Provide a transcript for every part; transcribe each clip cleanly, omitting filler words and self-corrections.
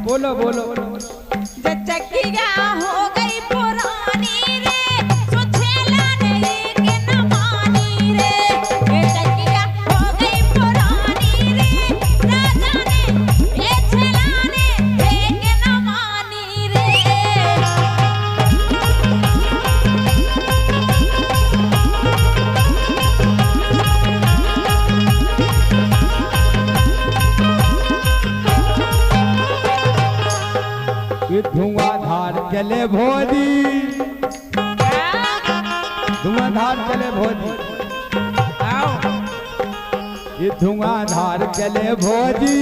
बोलो बोलो जचकिया हो गई पुरानी रे सुछेला ने के न मानी रे जचकिया हो गई पुरानी रे राजा ने ये छेला ने के न मानी रे धुआंधार चले भोजी धुआंधार चले भोजी ये धुआंधार चले भोजी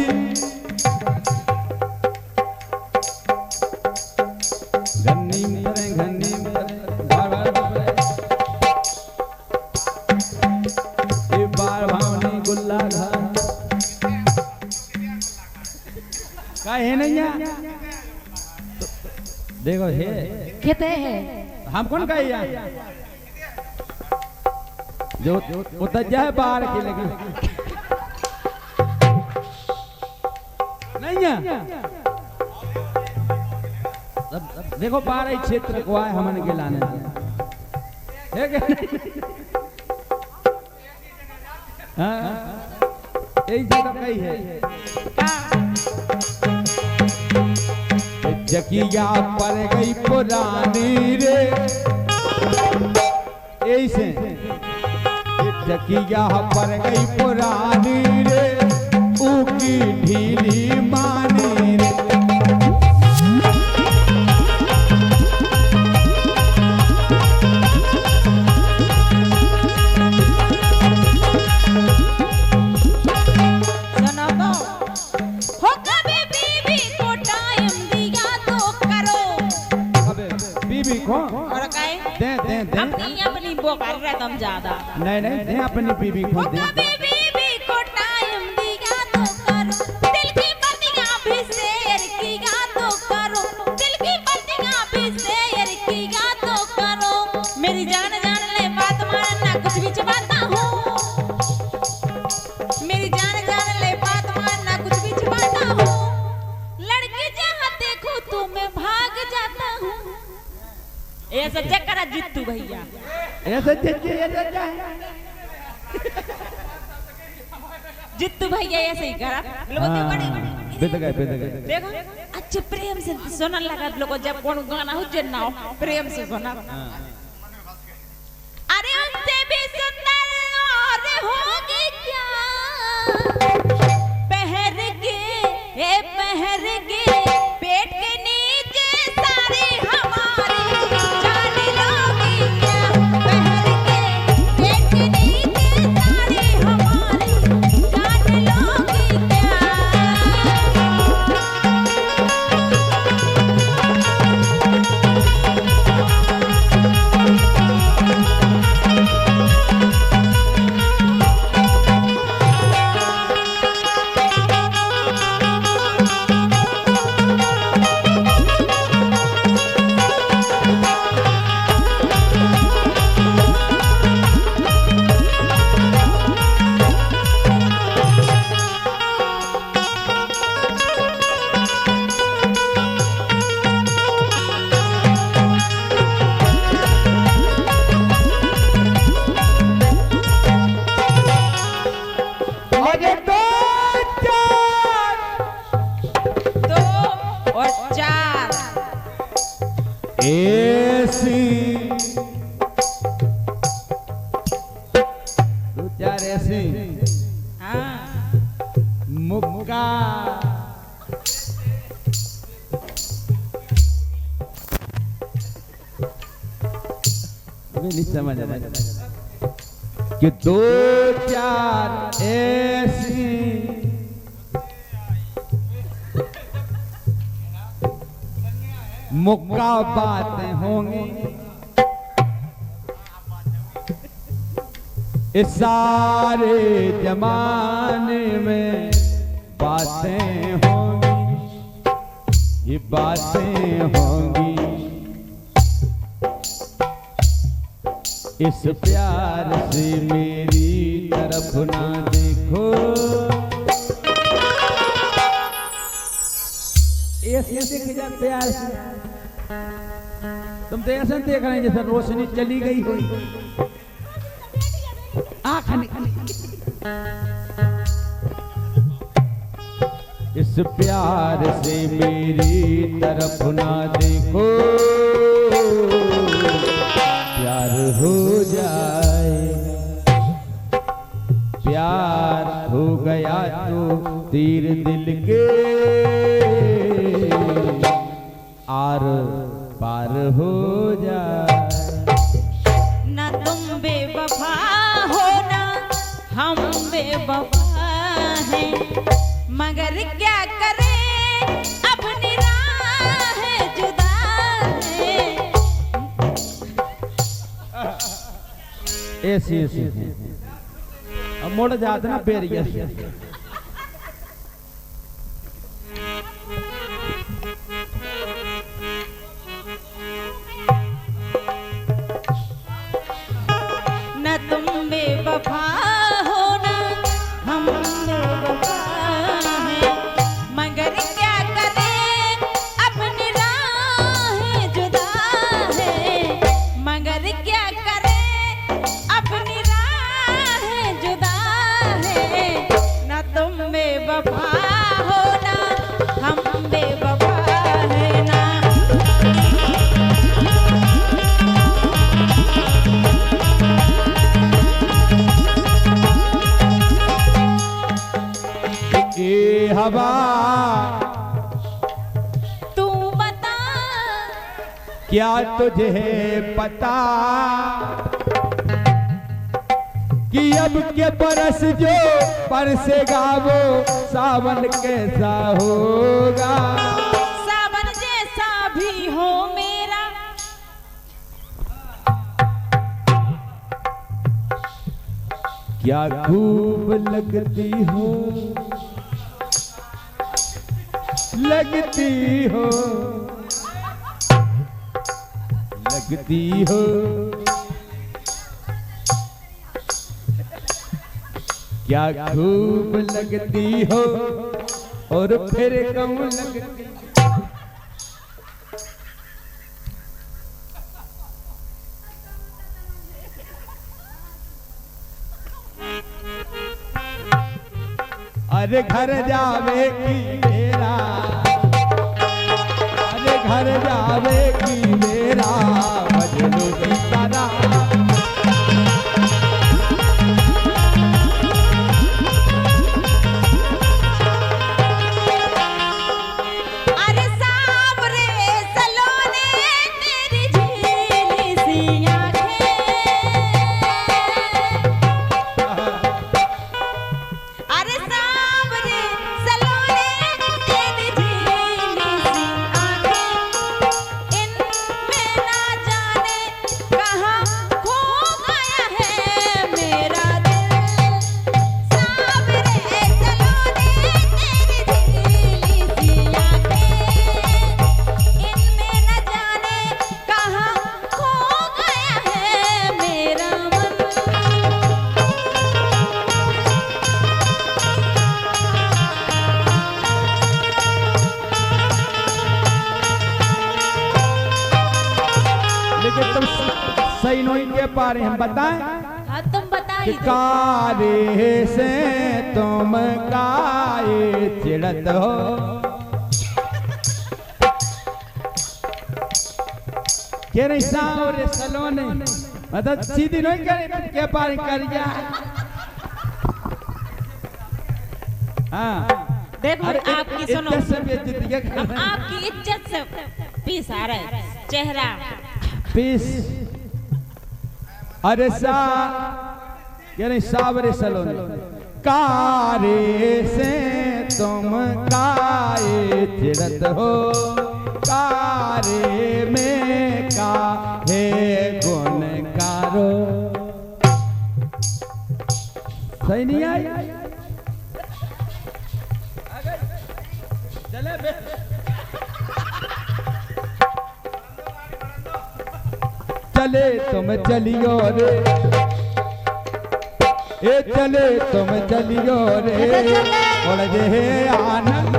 घन्नी मरे ये बार भावनी गुल्ला घर का है नहीं देखो हे कहते हैं हम कौन कहे जो उतर जाए बाहर के लगे नहीं है देखो बाहर ही क्षेत्र को आए हमने के लाने है यही जगह कही है जकिया पर गई पुरानी रे ऐसे जकिया पर गई पुरानी रे ऊकी ढीली मानी रे अपनी वो कर रहा तुम ज्यादा नहीं दे अपनी बीबी को दे बीबी को टाइम दिया तो करो दिल की बत्तियां भी शेयर किया तो करो दिल की बत्तियां भी शेयर किया तो करो मेरी जान ले बात मानना कुछ भी चबाता हूँ मेरी जान ले बात मानना कुछ भी चबाता हूँ लड़की जहाँ देखो तो मैं भाग जाता हूँ ऐसा चक्कर जित्तू भैया ऐसा जित्तू भैया ऐसे ही करा बेद गए देखो अच्छे प्रेम से सुनने लगा लोगों जब कौन गाना हो जन्ना हो प्रेम से सुना अरे उनसे भी सुंदर और होगी क्या पहर के पेट के नीचे सारे हमारे जान लोगी क्या पहर के पेट के नीचे सारे हमारे जान लोगी क्या मुक्का नहीं समझ आ रहा कि दो चार ऐसी मुक्का बातें होंगी इस सारे जमाने में बातें होंगी, ये बातें होंगी। इस प्यार से मेरी तरफ ना देखो। ऐसे देखे जा प्यार से, तुम तो ऐसा देख रहे हैं जैसे रोशनी चली गई हो। आँख इस प्यार से मेरी तरफ ना देखो, प्यार हो जाएगा। प्यार हो गया तो तीर दिल के आर पार हो जाए। ना तुम बेवफा हो ना हम बेवफा हैं, मगर क्या करें अपनी राह जुदा है। ऐसी अब मुड़ जाते ना पेरिया। न तुम बेवफा हो ना हम बेवफा हैं, मगर क्या करें अपनी राह जुदा है। मगर क्या करें अपनी राह जुदा है। न तुम बेवफा हो ना हम बेवफा है ना। ये हवा तू बता क्या तुझे पता कि अब के बरस जो बरसेगा वो सावन कैसा होगा। सावन जैसा भी हो मेरा, क्या खूब लगती हो, लगती हो, लगती हो। क्या खूब लगती हो और फिर कम लगती। अरे घर जावे की मेरा, अरे घर जावे की मेरा बजलो तारा। अरे सावरे सलोने तेरी झीली सी आँखें। अरे सावरे सलोने तेरी झीली सी आँखें, इनमें ना जाने कहाँ खो गया है मेरा दिल। सावरे सलोने तेरी झीली सी आँखें, इनमें न जाने कहाँ खो गया है मेरा मन। लेकिन तुम सही नहीं के पा रहे, हम बताएं हाँ तुम बता कि ही दो। कारे से तुम काए चिड़त हो। कह रही सावरे सलोने मतलब सीधी नहीं करे के पार कर जा। हाँ देखो अरे आपकी सुनो, इज्जत से बेइज्जती क्या कर अब रहे हैं? आपकी इज्जत से पीस आ रहा है चेहरा। पीस अरे सा यानी सावरे सलोने कारे से तुम काए चिड़त हो। कारे में काहे गुण कारो सही नहीं आई। चले तुम चलियो रे, ए चले तुम चलियो रे, बोल जे आनंद।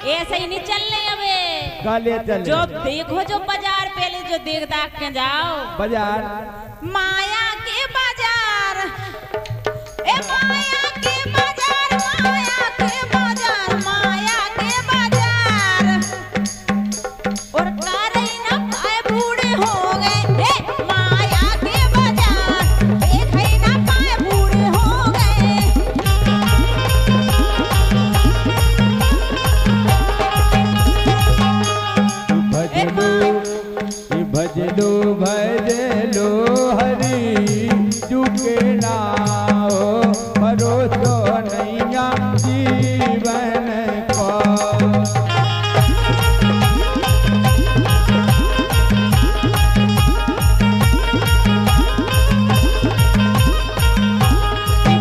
ऐसे ही नहीं चलने अबे। काले चले जो देखो जो बाजार पहले जो देख दाख के जाओ बाजार, माया के बाजार, ए माया के बाजार, माया के बाजार, माया के बाजार। और कारे न पाए बूढ़े हो गए, ए माया के बाजार, देख ही न पाए बूढ़े हो गए। भजलो भजलो हरि चुके ना हो, भरोसो नैया जीवन को।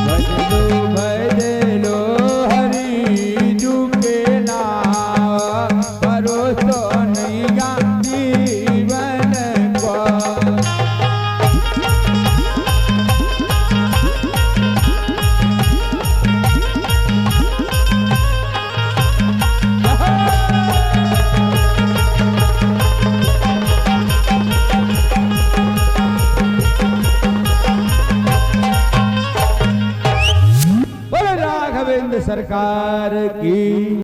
भजलो भजलो हरि चुके ना हो, भरोसो नैया जीवन को। बोलो राघवेंद्र सरकार की।